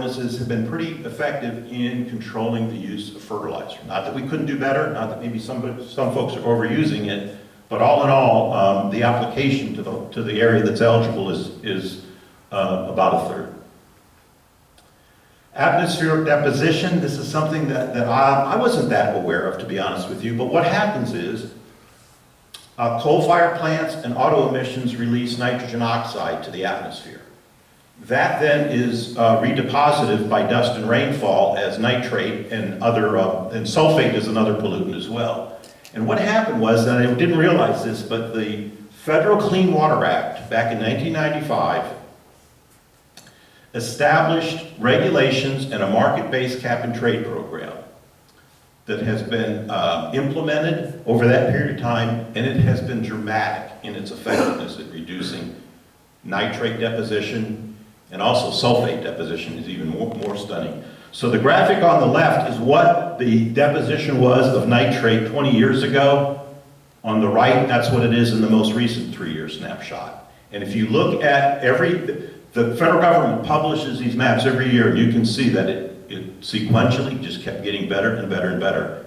ordinances have been pretty effective in controlling the use of fertilizer. Not that we couldn't do better, not that maybe some folks are overusing it, but all in all, the application to the area that's eligible is about a third. Atmospheric deposition, this is something that I wasn't that aware of, to be honest with you, but what happens is coal-fired plants and auto emissions release nitrogen oxide to the atmosphere. That then is redeposited by dust and rainfall as nitrate and and sulfate is another pollutant as well. And what happened was, and I didn't realize this, but the Federal Clean Water Act back in 1995 established regulations and a market-based cap and trade program that has been implemented over that period of time, and it has been dramatic in its effectiveness at reducing nitrate deposition, and also sulfate deposition is even more stunning. So the graphic on the left is what the deposition was of nitrate 20 years ago. On the right, that's what it is in the most recent 3-year snapshot. And if you look at the federal government publishes these maps every year, and you can see that it sequentially just kept getting better and better and better.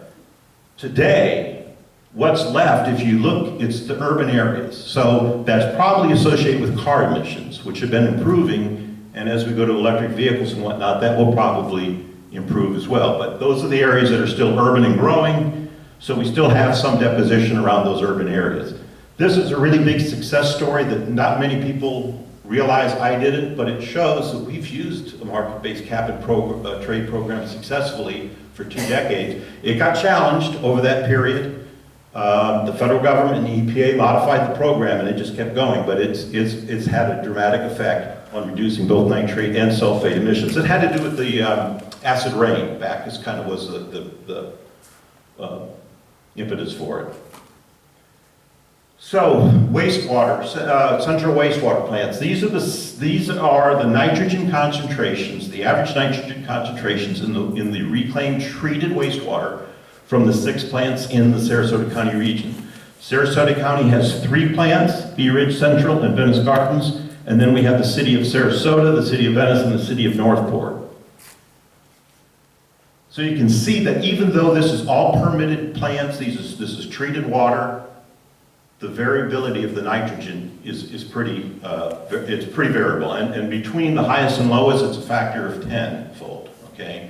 Today, what's left, if you look, it's the urban areas. So that's probably associated with car emissions, which have been improving, and as we go to electric vehicles and whatnot, that will probably improve as well. But those are the areas that are still urban and growing, so we still have some deposition around those urban areas. This is a really big success story that not many people realize I did it, but it shows that we've used a market-based cap and trade program successfully for 2 decades. It got challenged over that period. The federal government and the EPA modified the program and it just kept going, but it's had a dramatic effect on reducing both nitrate and sulfate emissions. It had to do with the acid rain back. This kind of was the impetus for it. So, wastewater, central wastewater plants. These are the nitrogen concentrations, the average nitrogen concentrations in the reclaimed treated wastewater from the 6 plants in the Sarasota County region. Sarasota County has 3 plants, Bee Ridge Central and Venice Gardens, and then we have the city of Sarasota, the city of Venice, and the city of Northport. So you can see that even though this is all permitted plants, this is treated water, the variability of the nitrogen is pretty variable, and between the highest and lowest, it's a factor of 10-fold. Okay,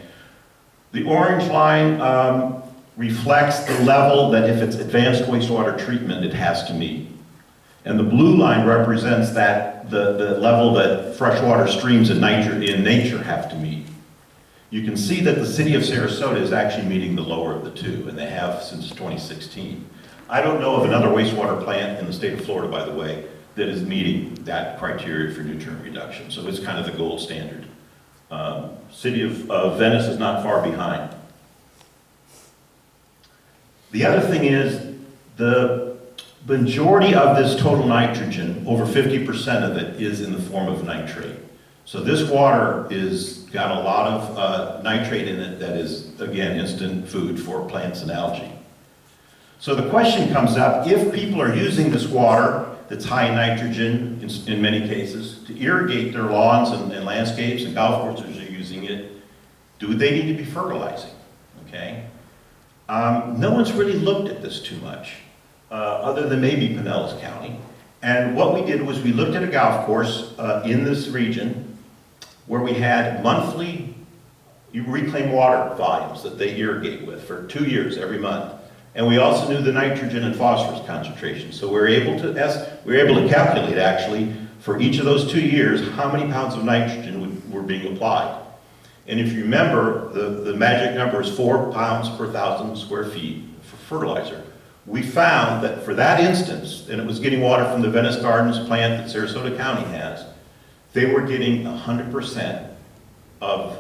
the orange line reflects the level that if it's advanced wastewater treatment, it has to meet, and the blue line represents that the level that freshwater streams in nature have to meet. You can see that the city of Sarasota is actually meeting the lower of the two, and they have since 2016. I don't know of another wastewater plant in the state of Florida, by the way, that is meeting that criteria for nutrient reduction. So it's kind of the gold standard. City of Venice is not far behind. The other thing is the majority of this total nitrogen, over 50% of it, is in the form of nitrate. So this water got a lot of nitrate in it that is, again, instant food for plants and algae. So the question comes up, if people are using this water that's high in nitrogen, in many cases, to irrigate their lawns and landscapes, and golf courses are using it, do they need to be fertilizing? Okay. No one's really looked at this too much, other than maybe Pinellas County. And what we did was we looked at a golf course in this region where we had monthly reclaimed water volumes that they irrigate with for 2 years every month. And we also knew the nitrogen and phosphorus concentration. So we were able to calculate actually for each of those 2 years how many pounds of nitrogen were being applied. And if you remember, the magic number is 4 pounds per 1,000 square feet for fertilizer. We found that for that instance, and it was getting water from the Venice Gardens plant that Sarasota County has, they were getting 100% of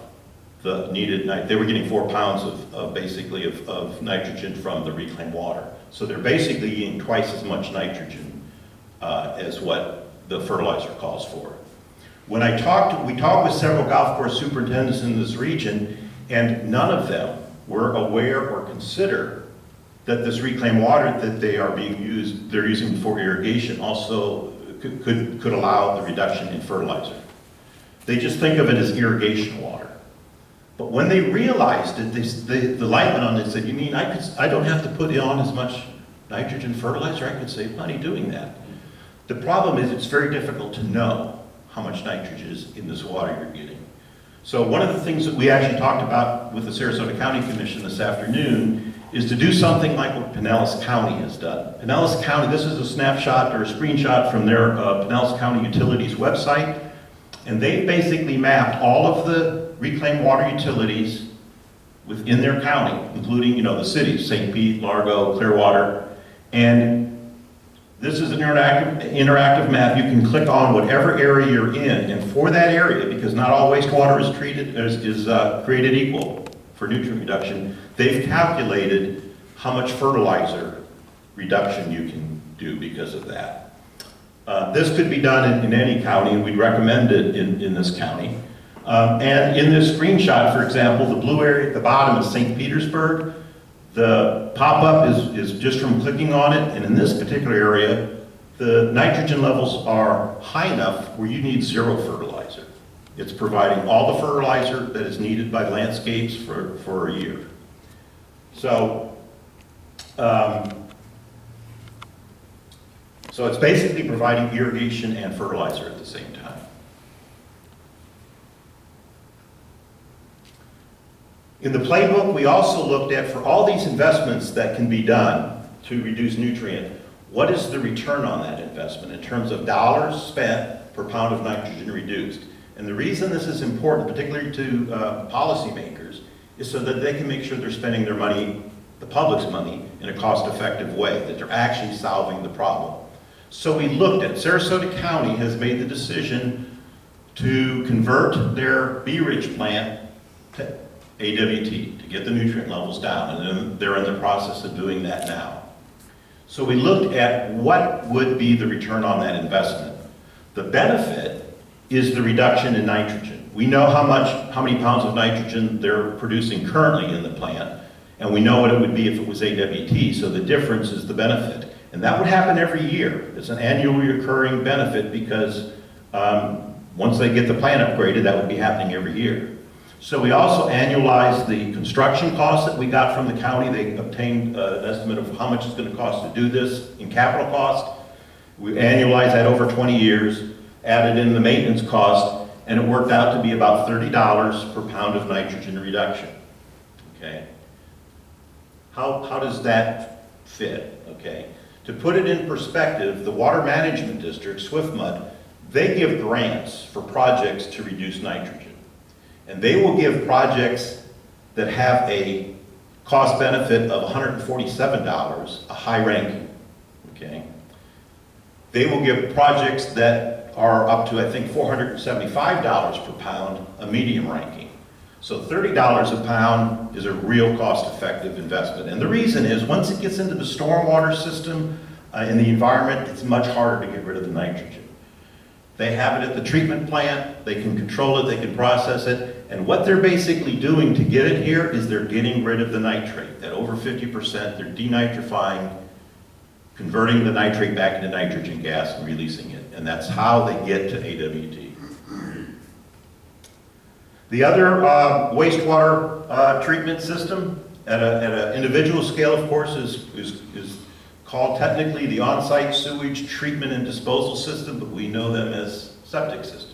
the needed, they were getting 4 pounds of nitrogen from the reclaimed water. So they're basically getting twice as much nitrogen as what the fertilizer calls for. When we talked with several golf course superintendents in this region, and none of them were aware or consider that this reclaimed water that they're using for irrigation also could allow the reduction in fertilizer. They just think of it as irrigation water. But when they realized it, the light went on and said, you mean I don't have to put on as much nitrogen fertilizer? I could save money doing that. The problem is it's very difficult to know how much nitrogen is in this water you're getting. So one of the things that we actually talked about with the Sarasota County Commission this afternoon is to do something like what Pinellas County has done. Pinellas County, this is a snapshot or a screenshot from their Pinellas County Utilities website, and they basically mapped all of the reclaimed water utilities within their county, including, the cities, St. Pete, Largo, Clearwater, and this is an interactive map. You can click on whatever area you're in, and for that area, because not all wastewater is created equal for nutrient reduction, they've calculated how much fertilizer reduction you can do because of that. This could be done in any county, and we'd recommend it in this county. And in this screenshot, for example, the blue area at the bottom is St. Petersburg. The pop-up is just from clicking on it, and in this particular area, the nitrogen levels are high enough where you need zero fertilizer. It's providing all the fertilizer that is needed by landscapes for a year. So, so it's basically providing irrigation and fertilizer at the same time. In the playbook, we also looked at, for all these investments that can be done to reduce nutrient, what is the return on that investment in terms of dollars spent per pound of nitrogen reduced? And the reason this is important, particularly to policymakers, is so that they can make sure they're spending their money, the public's money, in a cost-effective way, that they're actually solving the problem. So we looked at, Sarasota County has made the decision to convert their Bee Ridge plant to AWT, to get the nutrient levels down, and then they're in the process of doing that now. So we looked at what would be the return on that investment. The benefit is the reduction in nitrogen. We know how many pounds of nitrogen they're producing currently in the plant, and we know what it would be if it was AWT, so the difference is the benefit. And that would happen every year. It's an annually recurring benefit because once they get the plant upgraded, that would be happening every year. So we also annualized the construction costs that we got from the county. They obtained an estimate of how much it's going to cost to do this in capital cost. We annualized that over 20 years, added in the maintenance cost, and it worked out to be about $30 per pound of nitrogen reduction. Okay? How does that fit? Okay? To put it in perspective, the Water Management District, SWIFMUD, they give grants for projects to reduce nitrogen. And they will give projects that have a cost benefit of $147, a high ranking, okay? They will give projects that are up to, I think, $475 per pound, a medium ranking. So $30 a pound is a real cost-effective investment. And the reason is, once it gets into the stormwater system in the environment, it's much harder to get rid of the nitrogen. They have it at the treatment plant, they can control it, they can process it, and what they're basically doing to get it here is they're getting rid of the nitrate. At over 50%, they're denitrifying, converting the nitrate back into nitrogen gas and releasing it, and that's how they get to AWT. The other wastewater treatment system at an individual scale, of course, is called technically the Onsite Sewage Treatment and Disposal System, but we know them as septic systems.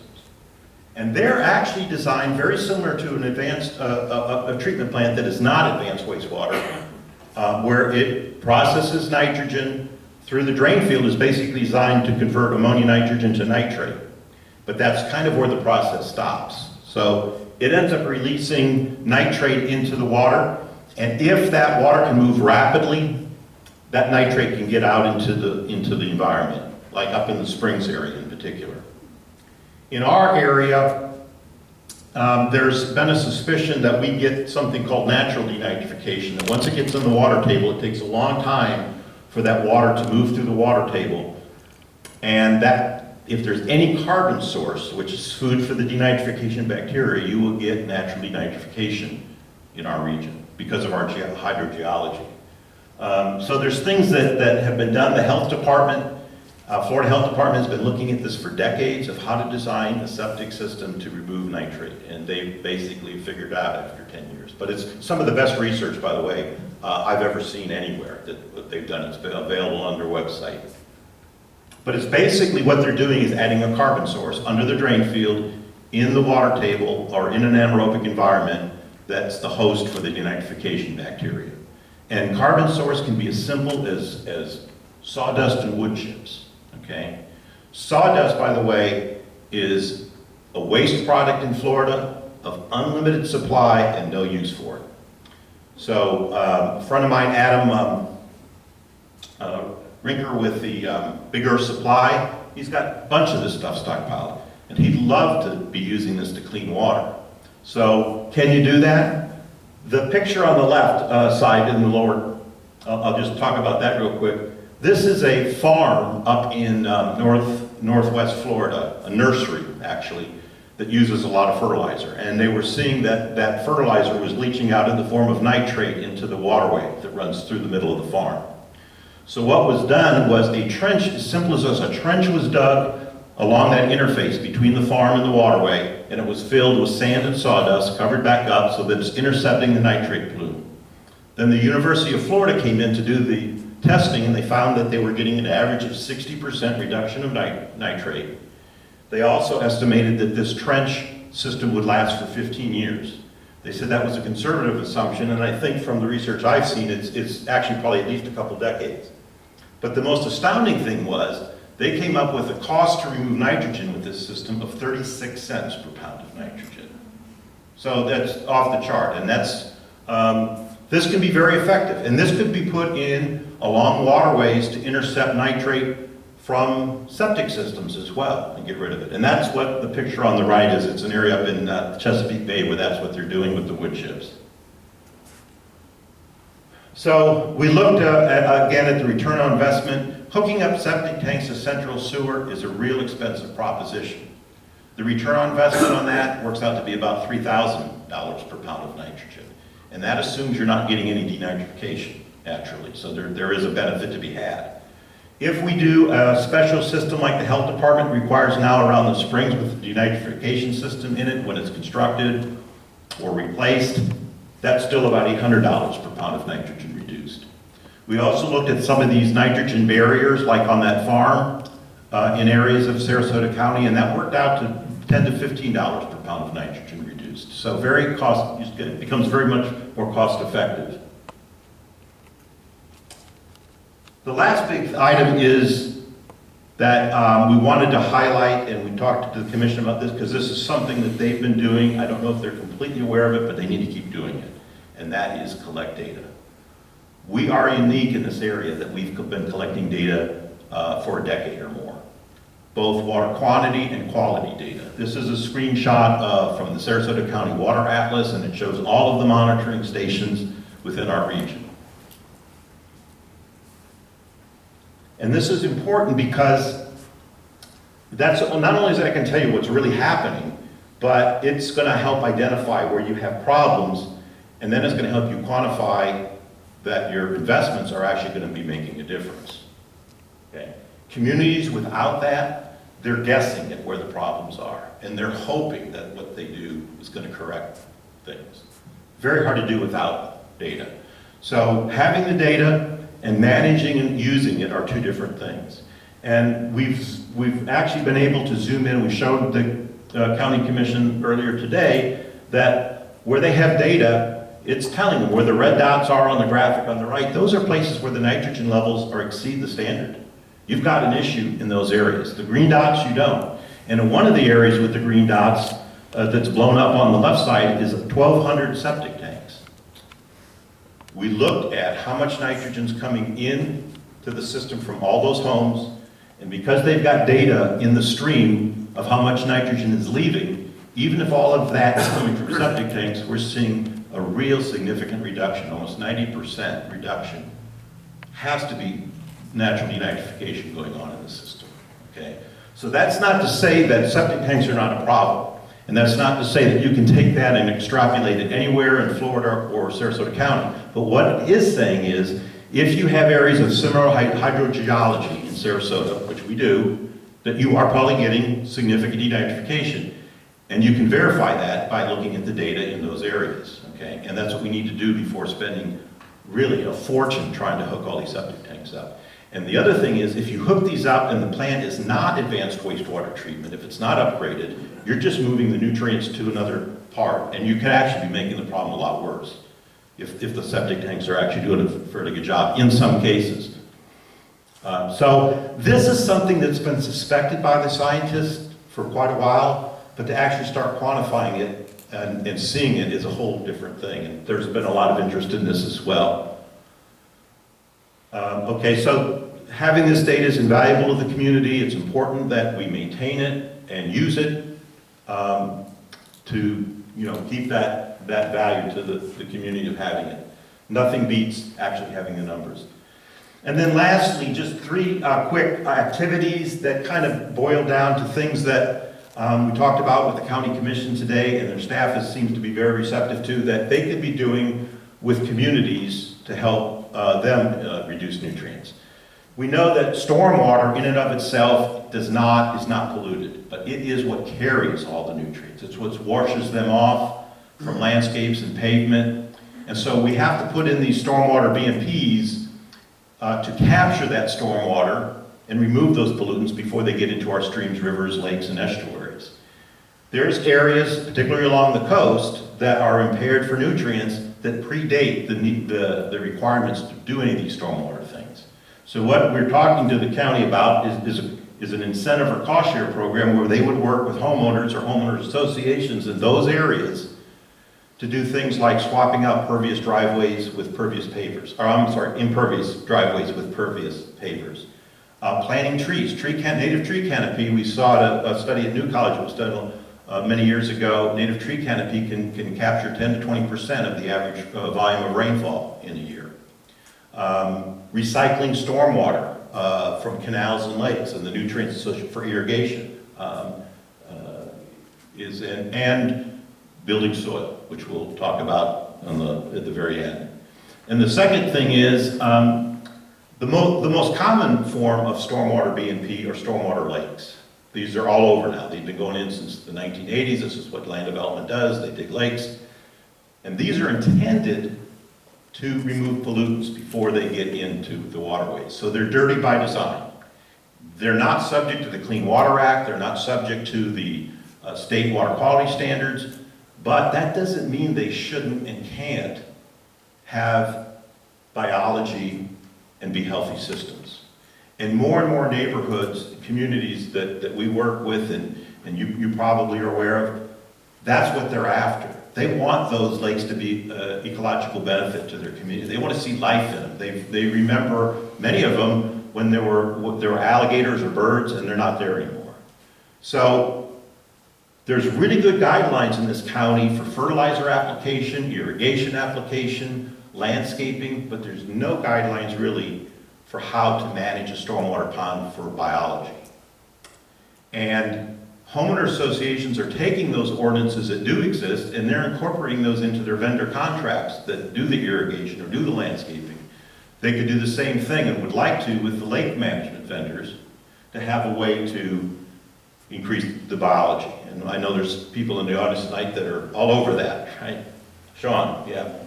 And they're actually designed very similar to an advanced a treatment plant that is not advanced wastewater, where it processes nitrogen through the drain field, is basically designed to convert ammonia nitrogen to nitrate. But that's kind of where the process stops. So it ends up releasing nitrate into the water, and if that water can move rapidly, that nitrate can get out into the environment, like up in the Springs area in particular. In our area, there's been a suspicion that we get something called natural denitrification, that once it gets in the water table, it takes a long time for that water to move through the water table, and that if there's any carbon source, which is food for the denitrification bacteria, you will get natural denitrification in our region because of our hydrogeology. So there's things that have been done. The health department Florida Health Department has been looking at this for decades of how to design a septic system to remove nitrate, and they basically figured out after 10 years. But it's some of the best research, by the way, I've ever seen anywhere that what they've done. It's available on their website. But it's basically what they're doing is adding a carbon source under the drain field in the water table or in an anaerobic environment that's the host for the denitrification bacteria. And carbon source can be as simple as sawdust and wood chips, okay? Sawdust, by the way, is a waste product in Florida of unlimited supply and no use for it. So a friend of mine, Adam Rinker with the Big Earth Supply, he's got a bunch of this stuff stockpiled, and he'd love to be using this to clean water. So can you do that? The picture on the left side in the lower, I'll just talk about that real quick. This is a farm up in northwest Florida, a nursery actually, that uses a lot of fertilizer. And they were seeing that that fertilizer was leaching out in the form of nitrate into the waterway that runs through the middle of the farm. So what was done was a trench, as simple as this, a trench was dug along that interface between the farm and the waterway, and it was filled with sand and sawdust, covered back up so that it's intercepting the nitrate plume. Then the University of Florida came in to do the testing, and they found that they were getting an average of 60% reduction of nitrate. They also estimated that this trench system would last for 15 years. They said that was a conservative assumption, and I think from the research I've seen, it's actually probably at least a couple decades. But the most astounding thing was, they came up with a cost to remove nitrogen with this system of 36 cents per pound of nitrogen. So that's off the chart, and that's, this can be very effective. And this could be put in along waterways to intercept nitrate from septic systems as well and get rid of it. And that's what the picture on the right is. It's an area up in Chesapeake Bay where that's what they're doing with the wood chips. So we looked again at the return on investment. Hooking up septic tanks to central sewer is a real expensive proposition. The return on investment on that works out to be about $3,000 per pound of nitrogen. And that assumes you're not getting any denitrification, naturally. So there is a benefit to be had. If we do a special system like the health department requires now around the springs with the denitrification system in it when it's constructed or replaced, that's still about $800 per pound of nitrogen reduced. We also looked at some of these nitrogen barriers, like on that farm in areas of Sarasota County, and that worked out to $10 to $15 per pound of nitrogen reduced. So it becomes very much more cost effective. The last big item is that we wanted to highlight, and we talked to the commission about this because this is something that they've been doing. I don't know if they're completely aware of it, but they need to keep doing it, and that is collect data. We are unique in this area that we've been collecting data for a decade or more, both water quantity and quality data. This is a screenshot from the Sarasota County Water Atlas, and it shows all of the monitoring stations within our region. And this is important because that's not only is that I can tell you what's really happening, but it's going to help identify where you have problems, and then it's going to help you quantify that your investments are actually going to be making a difference. Okay? Communities without that, they're guessing at where the problems are, and they're hoping that what they do is going to correct things. Very hard to do without data. So having the data and managing and using it are two different things. And we've actually been able to zoom in. We showed the county commission earlier today that where they have data, it's telling them where the red dots are on the graphic on the right. Those are places where the nitrogen levels exceed the standard. You've got an issue in those areas. The green dots, you don't. And in one of the areas with the green dots that's blown up on the left side is 1,200 septic tanks. We looked at how much nitrogen's coming in to the system from all those homes, and because they've got data in the stream of how much nitrogen is leaving, even if all of that is coming from septic tanks, we're seeing a real significant reduction, almost 90% reduction. Has to be natural denitrification going on in the system, okay? So that's not to say that septic tanks are not a problem, and that's not to say that you can take that and extrapolate it anywhere in Florida or Sarasota County. But what it is saying is, if you have areas of similar hydrogeology in Sarasota, which we do, that you are probably getting significant denitrification. And you can verify that by looking at the data in those areas, okay? And that's what we need to do before spending really a fortune trying to hook all these septic tanks up. And the other thing is, if you hook these up and the plant is not advanced wastewater treatment, if it's not upgraded, you're just moving the nutrients to another part, and you could actually be making the problem a lot worse if the septic tanks are actually doing a fairly good job in some cases. So this is something that's been suspected by the scientists for quite a while, but to actually start quantifying it and seeing it is a whole different thing. And there's been a lot of interest in this as well. Okay, so having this data is invaluable to the community. It's important that we maintain it and use it to keep that value to the community of having it. Nothing beats actually having the numbers. And then lastly, just three quick activities that kind of boil down to things that we talked about with the county commission today, and their staff seems to be very receptive to, that they could be doing with communities to help them reduce nutrients. We know that stormwater in and of itself is not polluted, but it is what carries all the nutrients. It's what washes them off from landscapes and pavement. And so we have to put in these stormwater BMPs to capture that stormwater and remove those pollutants before they get into our streams, rivers, lakes, and estuaries. There's areas, particularly along the coast, that are impaired for nutrients that predate the requirements to do any of these stormwater things. So what we're talking to the county about is an incentive or cost share program where they would work with homeowners or homeowners associations in those areas to do things like swapping out pervious driveways with pervious pavers, impervious driveways with pervious pavers. Planting trees, native tree canopy. We saw at a study at New College was done many years ago. Native tree canopy can capture 10 to 20% of the average volume of rainfall in a year. Recycling stormwater from canals and lakes and the nutrients associated for irrigation and building soil, which we'll talk about at the very end. And the second thing is the most common form of stormwater BMP are stormwater lakes. These are all over now. They've been going in since the 1980s. This is what land development does. They dig lakes. And these are intended to remove pollutants before they get into the waterways. So they're dirty by design. They're not subject to the Clean Water Act. They're not subject to the state water quality standards. But that doesn't mean they shouldn't and can't have biology and be healthy systems. And more neighborhoods, communities that we work with, and you probably are aware of, that's what they're after. They want those lakes to be ecological benefit to their community. They want to see life in them. They remember, many of them, when there were alligators or birds, and they're not there anymore. So there's really good guidelines in this county for fertilizer application, irrigation application, landscaping, but there's no guidelines really for how to manage a stormwater pond for biology. And homeowner associations are taking those ordinances that do exist and they're incorporating those into their vendor contracts that do the irrigation or do the landscaping. They could do the same thing and would like to with the lake management vendors to have a way to increase the biology. And I know there's people in the audience tonight that are all over that, right? Sean, yeah.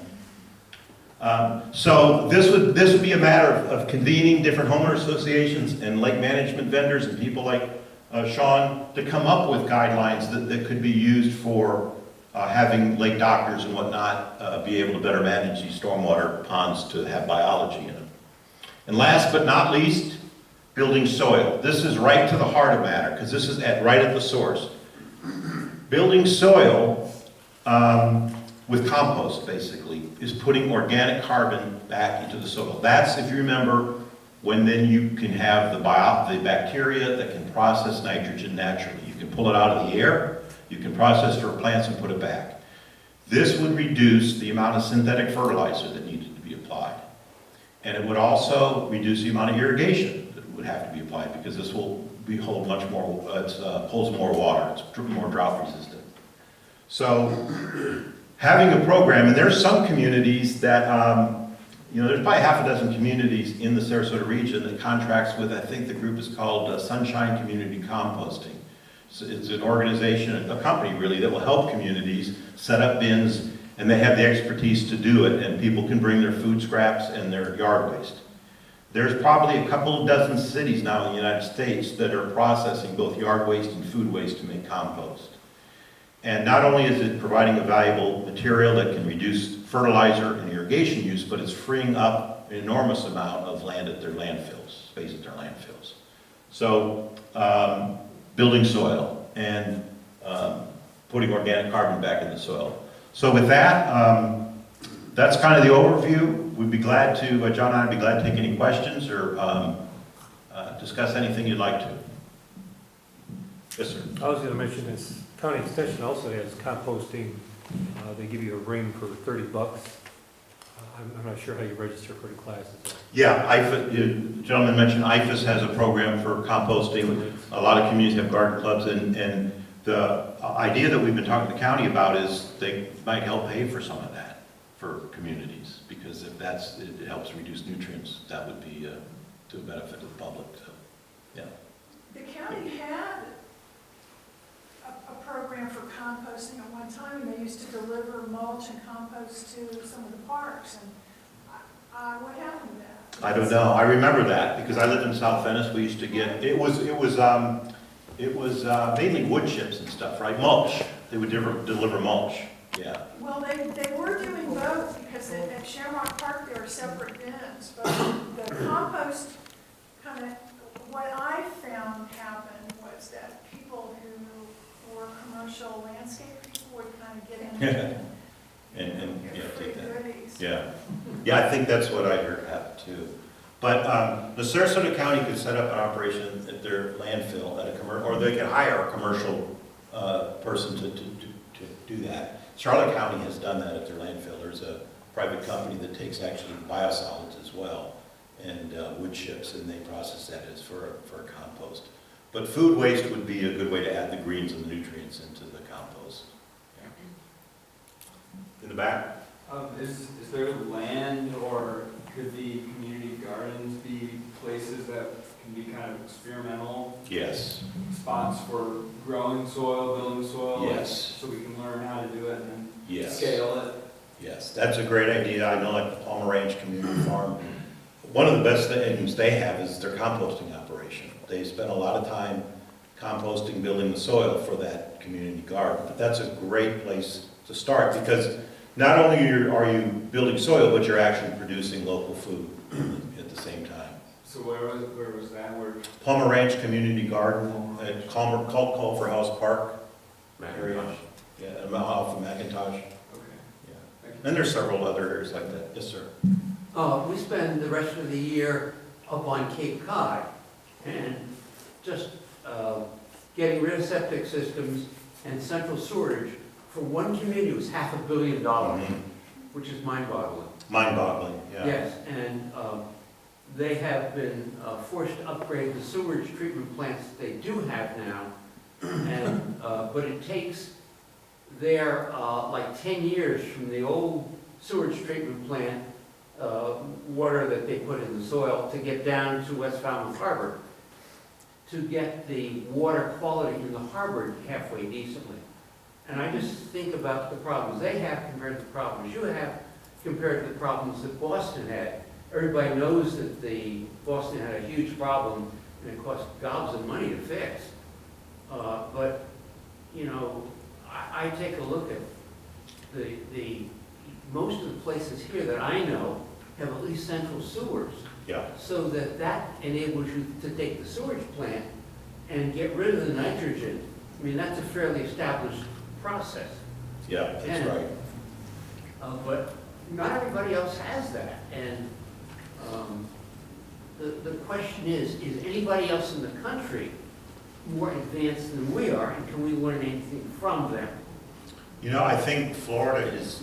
So this would be a matter of convening different homeowner associations and lake management vendors and people like Sean to come up with guidelines that could be used for having lake doctors and whatnot be able to better manage these stormwater ponds to have biology in them. And last but not least, building soil. This is right to the heart of matter because this is right at the source. Building soil with compost, basically, is putting organic carbon back into the soil. That's, if you remember, when then you can have the bacteria that can process nitrogen naturally. You can pull it out of the air, you can process it for plants and put it back. This would reduce the amount of synthetic fertilizer that needed to be applied. And it would also reduce the amount of irrigation that would have to be applied because this will hold much more, holds more water, it's more drought resistant. So having a program, and there's some communities that you know, there's probably half a dozen communities in the Sarasota region that contracts with, I think the group is called Sunshine Community Composting. So it's an organization, a company really, that will help communities set up bins, and they have the expertise to do it, and people can bring their food scraps and their yard waste. There's probably a couple of dozen cities now in the United States that are processing both yard waste and food waste to make compost. And not only is it providing a valuable material that can reduce fertilizer and irrigation use, but it's freeing up an enormous amount of land at their landfills, space at their landfills. So, building soil and putting organic carbon back in the soil. So with that, that's kind of the overview. We'd be glad to, John and I would be glad to take any questions or discuss anything you'd like to. Yes, sir. I was going to mention this, County Extension also has composting. They give you a ring for $30. I'm not sure how you register for the classes. Yeah, the gentleman mentioned IFAS has a program for composting. A lot of communities have garden clubs, and the idea that we've been talking to the county about is they might help pay for some of that for communities, because if it helps reduce nutrients, that would be to the benefit of the public. So, yeah. The county had a program for composting at one time, and they used to deliver mulch and compost to some of the parks. And what happened to that? I don't know. I remember that because I lived in South Venice. We used to get it was mainly wood chips and stuff, right? Mulch. They would deliver mulch. Yeah. Well, they were doing both because at Shamrock Park there are separate bins, but the compost kind of, what I found happened was that people who were commercial landscape people would kind of get in and yeah, take that. Goodies. Yeah. Yeah, I think that's what I heard happen too. But the Sarasota County could set up an operation at their landfill at a commercial, or they could hire a commercial person to do that. Charlotte County has done that at their landfill. There's a private company that takes actually biosolids as well and wood chips, and they process that as for a compost. But food waste would be a good way to add the greens and the nutrients into the compost. Yeah. In the back? Is there land, or could the community gardens be places that can be kind of experimental? Yes. Spots for growing soil, building soil? Yes. So we can learn how to do it and Yes. scale it? Yes, that's a great idea. I know, like the Palmer Ranch Community Farm, one of the best things they have is their composting operation. They spend a lot of time composting, building the soil for that community garden. But that's a great place to start, because not only are you building soil, but you're actually producing local food at the same time. So where was that? Palmer Ranch Community Garden at called Culver House Park area. Yeah, off of McIntosh. Okay. Yeah. And there's several other areas like that. Yes, sir. We spend the rest of the year up on Cape Cod and just getting rid of septic systems and central storage for one community was $500 million, which is mind-boggling. Mind-boggling, yeah. Yes, and they have been forced to upgrade the sewage treatment plants that they do have now, and but it takes their like 10 years from the old sewage treatment plant water that they put in the soil to get down to West Falmouth Harbor, to get the water quality in the harbor halfway decently. And I just think about the problems they have compared to the problems you have, compared to the problems that Boston had. Everybody knows that Boston had a huge problem, and it cost gobs of money to fix. But, you know, I take a look at most of the places here that I know have at least central sewers. Yeah. So that enables you to take the sewage plant and get rid of the nitrogen. I mean, that's a fairly established process. Yeah, that's right. But not everybody else has that. And the question is anybody else in the country more advanced than we are, and can we learn anything from them? You know, I think Florida is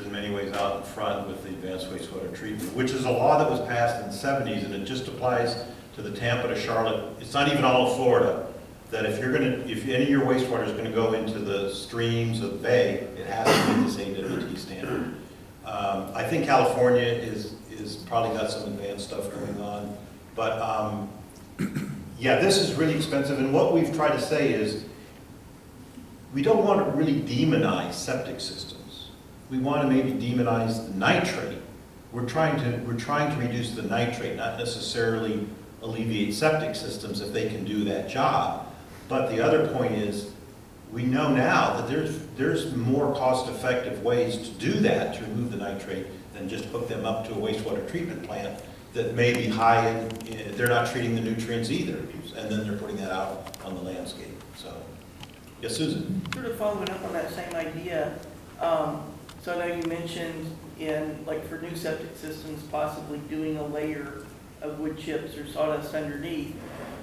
in many ways out in front with the advanced wastewater treatment, which is a law that was passed in the 70s, and it just applies to the Tampa to Charlotte. It's not even all of Florida. That if any of your wastewater is going to go into the streams of the bay, it has to meet this AWT standard. I think California is is probably got some advanced stuff going on. But, yeah, this is really expensive, and what we've tried to say is, we don't want to really demonize septic systems. We want to maybe demonize the nitrate. We're trying to reduce the nitrate, not necessarily alleviate septic systems if they can do that job. But the other point is, we know now that there's more cost-effective ways to do that, to remove the nitrate, than just hook them up to a wastewater treatment plant that may be high in, they're not treating the nutrients either, and then they're putting that out on the landscape, so. Yes, Susan? Sort of following up on that same idea, so I know you mentioned in, like for new septic systems, possibly doing a layer of wood chips or sawdust underneath,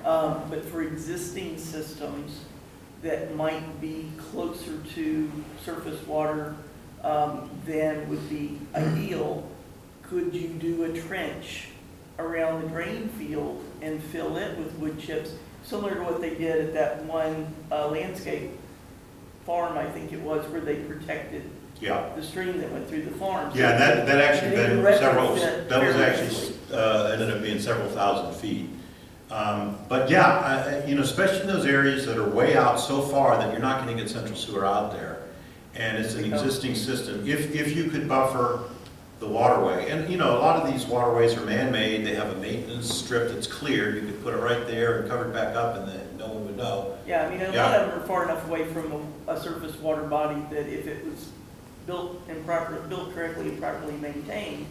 but for existing systems that might be closer to surface water than would be ideal, could you do a trench around the drain field and fill it with wood chips, similar to what they did at that one landscape farm, I think it was, where they protected Yeah. the stream that went through the farm. Yeah, that actually They been retrofit several, that was fairly actually, easily. ended up being several thousand feet. But yeah, you know, especially in those areas that are way out so far that you're not gonna get central sewer out there, and it's an existing system, if you could buffer the waterway, and you know, a lot of these waterways are man-made, they have a maintenance strip that's cleared, you could put it right there and cover it back up and then no one would know. Yeah, I mean, a lot of them are far enough away from a surface water body that if it was built correctly and properly maintained,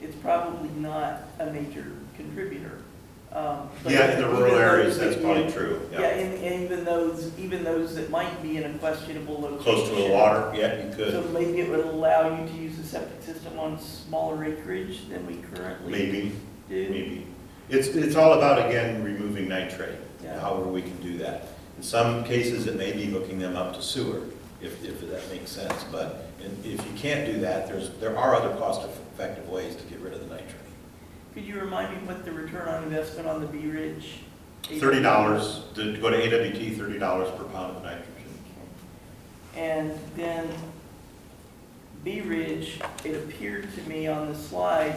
it's probably not a major contributor. But Yeah, in the rural even areas, those that's that probably you- true, Yeah, yeah. and even those that might be in a questionable location. Close to the water, yeah, you So could, maybe it would allow you to use the septic system on smaller acreage than we currently maybe, do. maybe. It's all about, again, removing nitrate, Yeah. however we can do that. In some cases, it may be hooking them up to sewer, if that makes sense, but if you can't do that, there are other cost-effective ways to get rid of the nitrate. Could you remind me what the return on investment on the Bee Ridge? $30, to go to AWT, $30 per pound of nitrogen. And then Bee Ridge, it appeared to me on the slide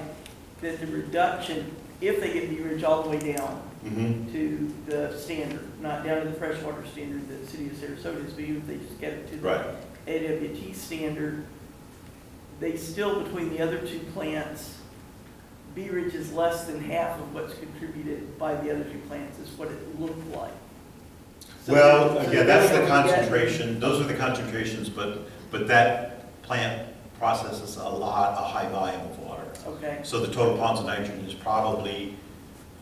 that the reduction, if they get Bee Ridge all the way down Mm-hmm. to the standard, not down to the freshwater standard that the city of Sarasota is, but even if they just get it to the Right. AWT standard, they still, between the other two plants, Bee Ridge is less than half of what's contributed by the other two plants, is what it looked like. So Well, so again, that's the they don't get- concentration, those are the concentrations, but that plant processes a high volume of water. Okay, So the total pounds of nitrogen is probably,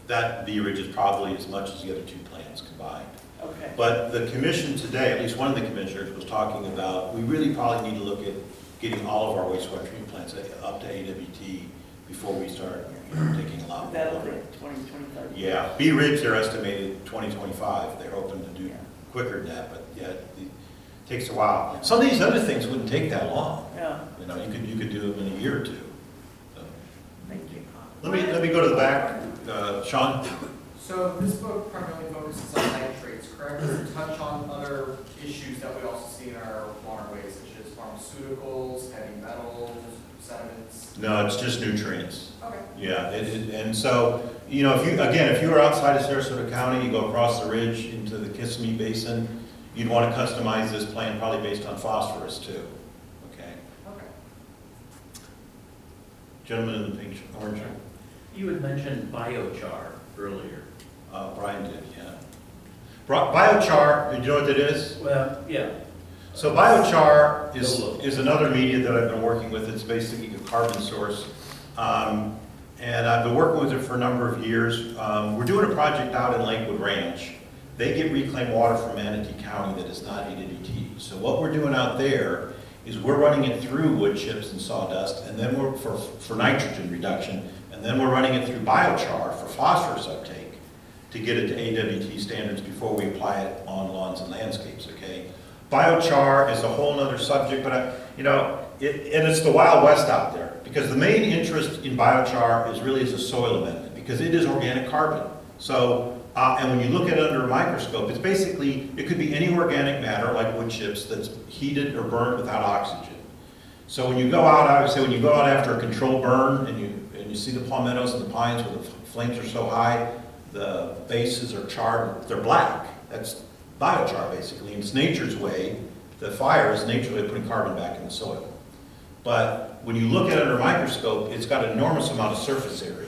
that Bee Ridge is probably as much as the other two plants combined. okay. But the commission today, at least one of the commissioners was talking about, we really probably need to look at getting all of our wastewater treatment plants up to AWT before we start taking a lot more That'll water. take 20, 25 years. Yeah, Bee Ridge, they're estimated 2025, they're hoping to do Yeah. quicker than that, but yeah, it takes a while. Some of these other things wouldn't take that long, Yeah, you know, you could do them in a year or two. So, thank you. Let me go to the back, Sean? So this book primarily focuses on nitrates, correct? Does it touch on other issues that we also see in our waterways, such as pharmaceuticals, heavy metals, sediments? No, it's just nutrients. Okay. Yeah, and so, you know, if you were outside of Sarasota County, you go across the ridge into the Kissimmee Basin, you'd want to customize this plan probably based on phosphorus too, okay? Okay. Gentleman in the pink, orange, You had mentioned biochar earlier. Brian did, yeah. Biochar, do you know what that is? Well, yeah. So biochar is another media that I've been working with. It's basically a carbon source. And I've been working with it for a number of years. We're doing a project out in Lakewood Ranch. They get reclaimed water from Manatee County that is not AWT. So what we're doing out there is we're running it through wood chips and sawdust, and then we're for nitrogen reduction, and then we're running it through biochar for phosphorus uptake to get it to AWT standards before we apply it on lawns and landscapes, okay? Biochar is a whole nother subject, but and it's the Wild West out there, because the main interest in biochar is really as a soil amendment, because it is organic carbon. So, and when you look at it under a microscope, it's basically, it could be any organic matter like wood chips that's heated or burned without oxygen. So when you go out, I would say when you go out after a controlled burn and you see the palmettos and the pines where the flames are so high, the bases are charred, they're black. That's biochar basically. And it's nature's way, the fire is nature's way of putting carbon back in the soil. But when you look at it under a microscope, it's got an enormous amount of surface area.